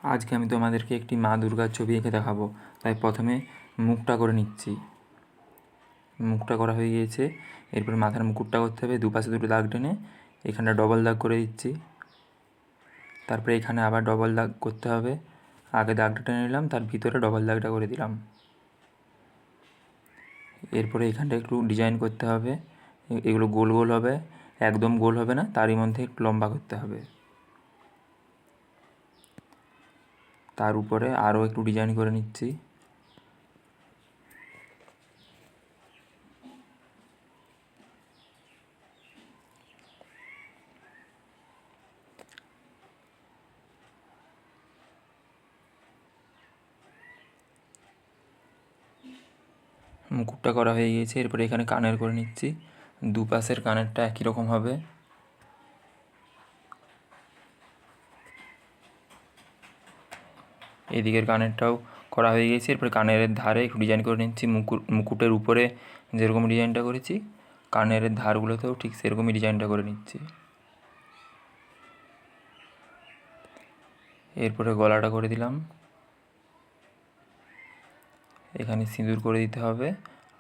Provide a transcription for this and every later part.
আজকে আমি তোমাদেরকে একটি মা দুর্গার ছবি এঁকে দেখাবো। তাই প্রথমে মুখটা করে নিচ্ছি। মুখটা করা হয়ে গিয়েছে। এরপর মাথার মুকুটটা করতে হবে। দুপাশে দুটো দাগ টেনে এখানটা ডবল দাগ করে দিচ্ছি। তারপরে এখানে আবার ডবল দাগ করতে হবে। আগে দাগটা টেনে নিলাম, তার ভিতরে ডবল দাগটা করে দিলাম। এরপরে এখানটা একটু ডিজাইন করতে হবে। এগুলো গোল গোল হবে, একদম গোল হবে না, তারই মধ্যে একটু লম্বা করতে হবে। তার উপরে আরও একটু ডিজাইন করে নিচ্ছি। মুকুটটা করা হয়ে গিয়েছে। এরপরে এখানে কানের করে নিচ্ছি। দুপাশের কানেরটা একই রকম হবে। এদিকের কানেরটাও করা হয়ে গেছে। এরপরে কানের ধারে একটু ডিজাইন করে নিচ্ছি। মুকুটের উপরে যেরকম ডিজাইনটা করেছি, কানের ধারগুলোতেও ঠিক সেরকমই ডিজাইনটা করে নিচ্ছি। এরপরে গলাটা করে দিলাম। এখানে সিঁদুর করে দিতে হবে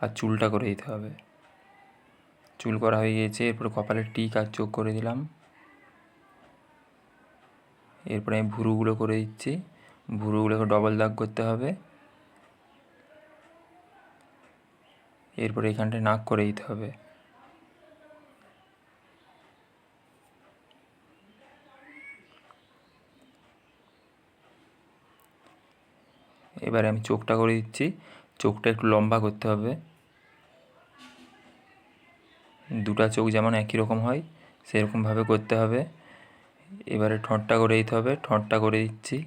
আর চুলটা করে দিতে হবে। চুল করা হয়ে গিয়েছে। এরপরে কপালের টিক আর চোখ করে দিলাম। এরপরে আমি ভুরুগুলো করে দিচ্ছি। ভুরুগুলোকে ডবল দাগ করতে হবে। এরপরে এখানটায় নাক করে দিতে হবে। এবারে আমি চোখটা করে দিচ্ছি। চোখটা একটু লম্বা করতে হবে। দুটা চোখ যেমন একই রকম হয় সেরকমভাবে করতে হবে। এবারে ঠোঁটটা করে দিতে হবে। ঠোঁটটা করে দিচ্ছি।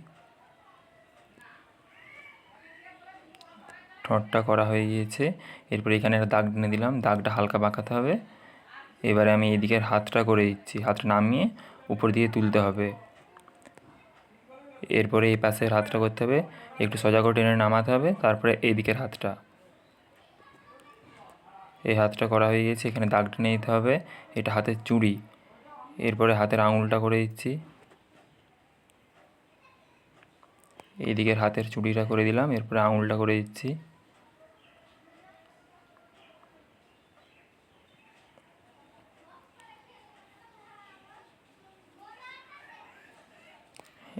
ঠোঁটটা করা হয়ে গিয়েছে। এরপরে এখানে একটা দাগ টেনে দিলাম। দাগটা হালকা বাঁকাতে হবে। এবারে আমি এদিকের হাতটা করে দিচ্ছি। হাতটা নামিয়ে উপর দিয়ে তুলতে হবে। এরপরে এই পাশের হাতটা করতে হবে, একটু সোজা করে টেনে নামাতে হবে। তারপরে এই দিকের হাতটা, এই হাতটা করা হয়ে গেছে। এখানে দাগ টেনে দিতে হবে। এটা হাতের চুড়ি। এরপরে হাতের আঙুলটা করে দিচ্ছি। এই দিকের হাতের চুড়িটা করে দিলাম। এরপরে আঙুলটা করে দিচ্ছি।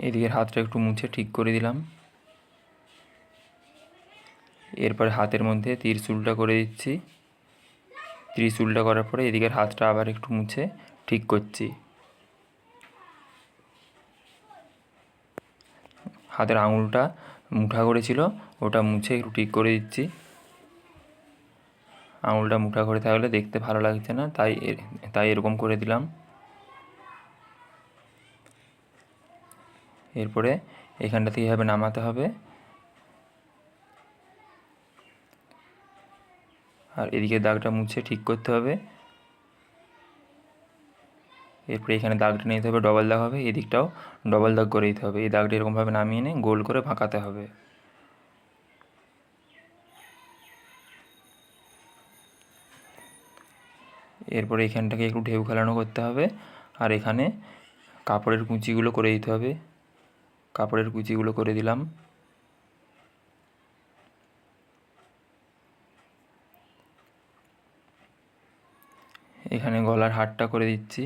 এদিকের হাতটা একটু মুছে ঠিক করে দিলাম। এরপরে হাতের মধ্যে ত্রিশূলটা করে দিচ্ছি। ত্রিশূলটা করার পরে এদিকের হাতটা আবার একটু মুছে ঠিক করছি। হাতের আঙুলটা মুঠা করেছিল, ওটা মুছে একটু ঠিক করে দিচ্ছি। আঙুলটা মুঠা করে থাকলে দেখতে ভালো লাগছে না, তাই এরকম করে দিলাম। এরপরে এখানটা থেকে এভাবে নামাতে হবে। আর এদিকে দাগটা মুছে ঠিক করতে হবে। এরপরে এখানে দাগ টেনে নিতে হবে, ডবল দাগ হবে। এদিকটাও ডবল দাগ করে দিতে হবে। এই দাগটা এরকমভাবে নামিয়ে এনে গোল করে বাঁকাতে হবে। এরপরে এখানটাকে একটু ঢেউ খেলানো করতে হবে। আর এখানে কাপড়ের কুচিগুলো করে দিতে হবে। কাপড়ের কুচিগুলো করে দিলাম। এখানে গলার হারটা করে দিচ্ছি।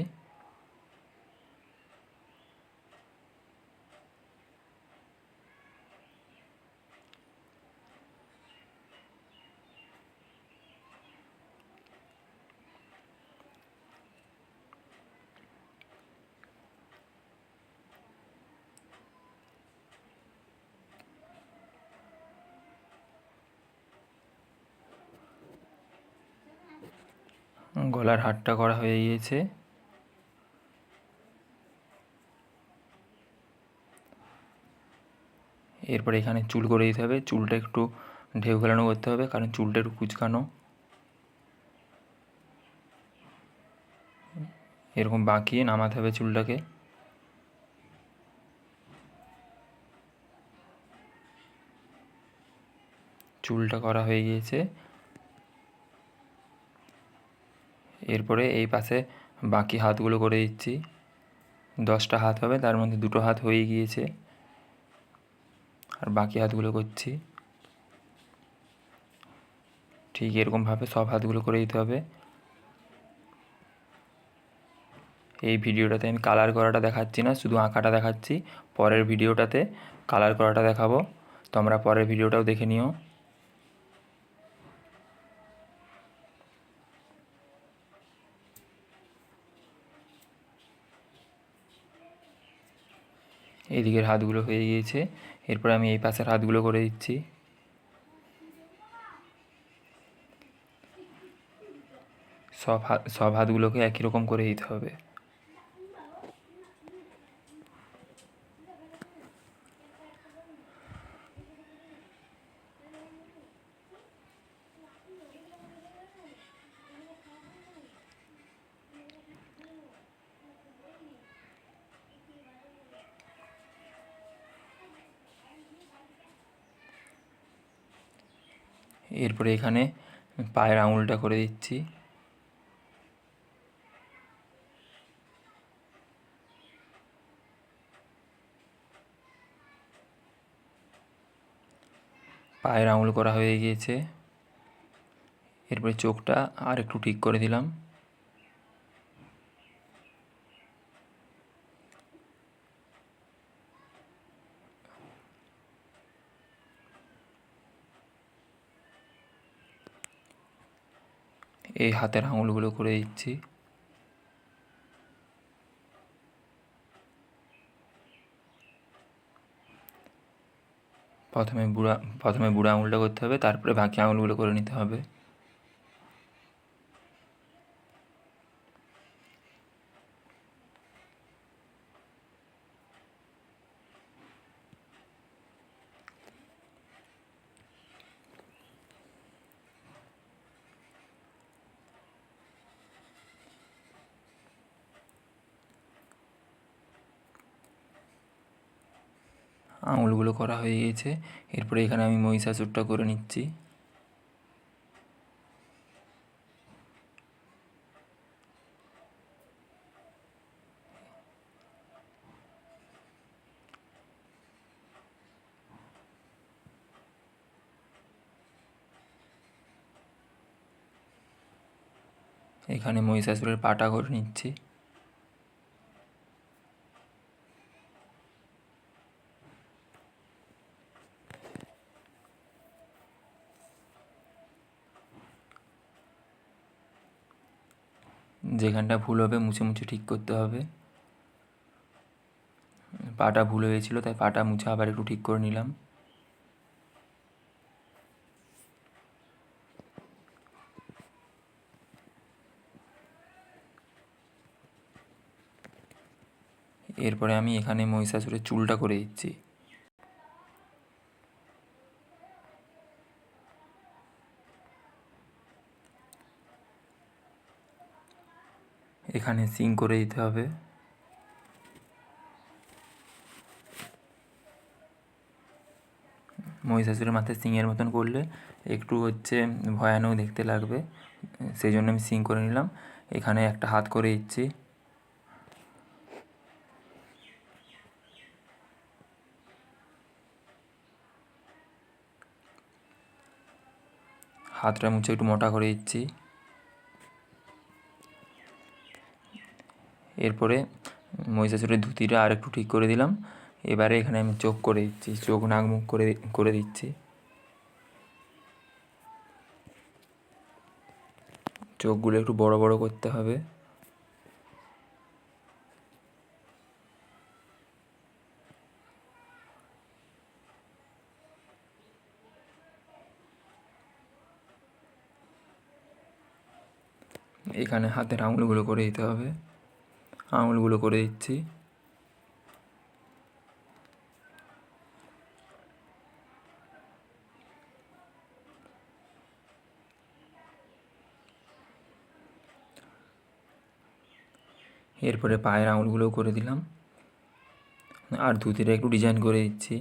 গলার হারটা করা হয়ে গিয়েছে। এরপরে এখানে চুল করে দিতে হবে। চুলটা একটু ঢেউ খেলানো করতে হবে, কারণ চুলটা একটু কুচকানো। এরকম বাঁকিয়ে নামাতে হবে চুলটাকে। চুলটা করা হয়ে গিয়েছে। এরপরে এই পাশে বাকি হাতগুলো করে দিচ্ছি। 10টা হাত হবে, তার মধ্যে 2টো হাত হয়ে গিয়েছে। আর বাকি হাতগুলো করছি। ঠিক এরকমভাবে সব হাতগুলো করে দিতে হবে। এই ভিডিওটাতে আমি কালার করাটা দেখাচ্ছি না, শুধু আঁকাটা দেখাচ্ছি। পরের ভিডিওটাতে কালার করাটা দেখাবো, তোমরা পরের ভিডিওটাও দেখে নিও। এদিকের হাতগুলো হয়ে গিয়েছে, এরপর আমি এই পাশের হাতগুলো করে দিচ্ছি। সব হাতগুলোকে একই রকম করে দিতে হবে। এরপরে এখানে পায়ের আঙুলটা করে দিচ্ছি। পায়ের আঙুল করা হয়ে গিয়েছে, এরপরে চোখটা আর একটু ঠিক করে দিলাম। এই হাতের আঙুলগুলো করে দিচ্ছি। প্রথমে বুড়ো আঙুলটা করতে হবে, তারপরে বাকি আঙুলগুলো করে নিতে হবে। আঙুলগুলো করা হয়ে গিয়েছে, এরপরে এখানে আমি মহিষাসুরটা করে নিচ্ছি। এখানে মহিষাসুরের পাটা করে নিচ্ছি। যেখানটা ভুল হবে মুছে মুছে ঠিক করতে হবে। পাটা ভুল হয়েছিল, তাই পাটা মুছে আবার একটু ঠিক করে নিলাম। এরপরে আমি এখানে মহিষাসুরের চুলটা করে দিচ্ছি। এখানে সিং করে দিতে হবে। মহিষাসুরের মাথায় সিংয়ের মতন করলে একটু ভয়ানক দেখতে লাগবে, সেই জন্য আমি সিং করে নিলাম। এখানে একটা হাত করে দিচ্ছি। হাতটা মুছে একটু মোটা করে দিচ্ছি। এরপরে মহিষাসুরের ধুতিটা আর একটু ঠিক করে দিলাম। এবারে এখানে আমি চোখ করে দিচ্ছি, চোখ নাক মুখ করে দিচ্ছি। চোখগুলো একটু বড় বড় করতে হবে। এখানে হাতের আঙুলগুলো করে দিতে হবে। আঙুলগুলো করে দিচ্ছি। এরপরে পায়ের আঙুলগুলোও করে দিলাম, আর ধুতিটা একটু ডিজাইন করে দিচ্ছি।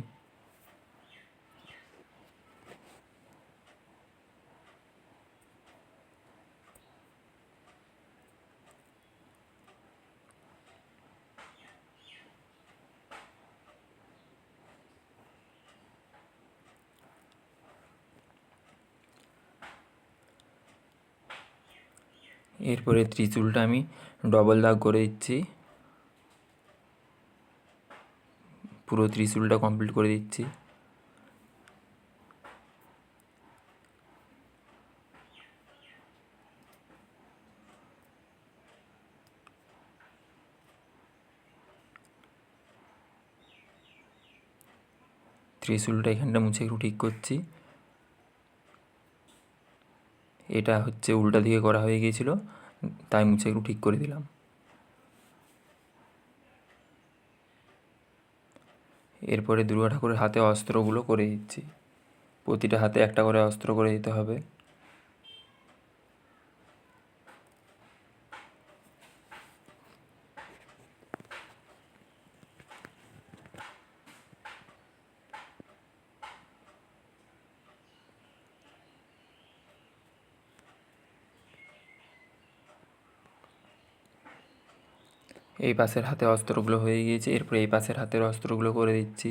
এরপরে ত্রিশূলটা আমি ডবল দাগ করে দিচ্ছি, পুরো ত্রিশূলটা কমপ্লিট করে দিচ্ছি। ত্রিশূলটা এখানটা মুছে একটু ঠিক করছি। এটা হচ্ছে উল্টা দিকে করা হয়ে গিয়েছিল, তাই মুছে একটু ঠিক করে দিলাম। এরপরে দুর্গা ঠাকুরের হাতে অস্ত্রগুলো করে দিচ্ছি, প্রতিটা হাতে একটা করে অস্ত্র করে দিতে হবে। এই পাশের হাতে অস্ত্রগুলো হয়ে গিয়েছে, এরপরে এই পাশের হাতের অস্ত্রগুলো করে দিচ্ছি।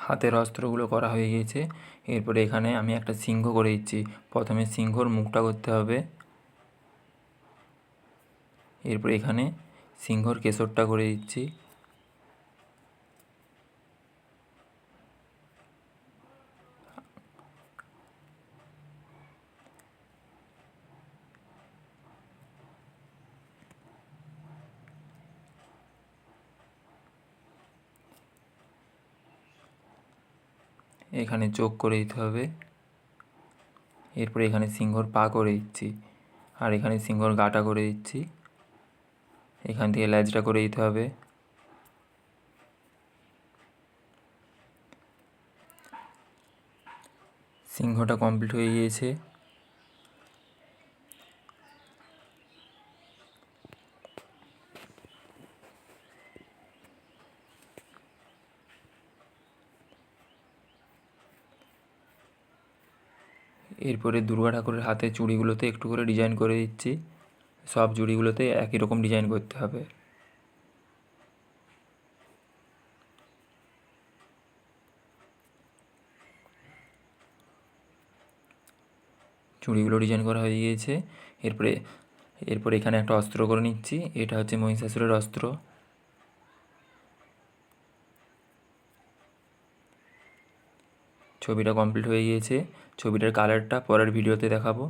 হাতের অস্ত্রগুলো করা হয়ে গিয়েছে, এরপরে এখানে আমি একটা সিংহ করে দিচ্ছি। প্রথমে সিংহর মুখটা করতে হবে, এরপরে এখানে সিংহর কেশরটা করে দিচ্ছি। এখানে চোখ করে দিতে হবে, এরপরে এখানে সিংহর পা করে দিচ্ছি, আর এখানে সিংহর গাটা করে দিচ্ছি। এখান থেকে লেজটা করে দিতে হবে। সিংহটা কমপ্লিট হয়ে গিয়েছে। এরপরে দুর্গা ঠাকুরের হাতে চুড়িগুলোতে একটু করে ডিজাইন করে দিচ্ছি, সব চুড়িগুলোতে একই রকম ডিজাইন করতে হবে। চুড়িগুলো ডিজাইন করা হয়ে গিয়েছে। এরপরে এরপরে এখানে একটা অস্ত্র করে নিচ্ছি, এটা হচ্ছে মহিষাসুরের অস্ত্র। ছবিটা কমপ্লিট হয়ে গিয়েছে, ছবিটার কালারটা পরের ভিডিওতে দেখাবো।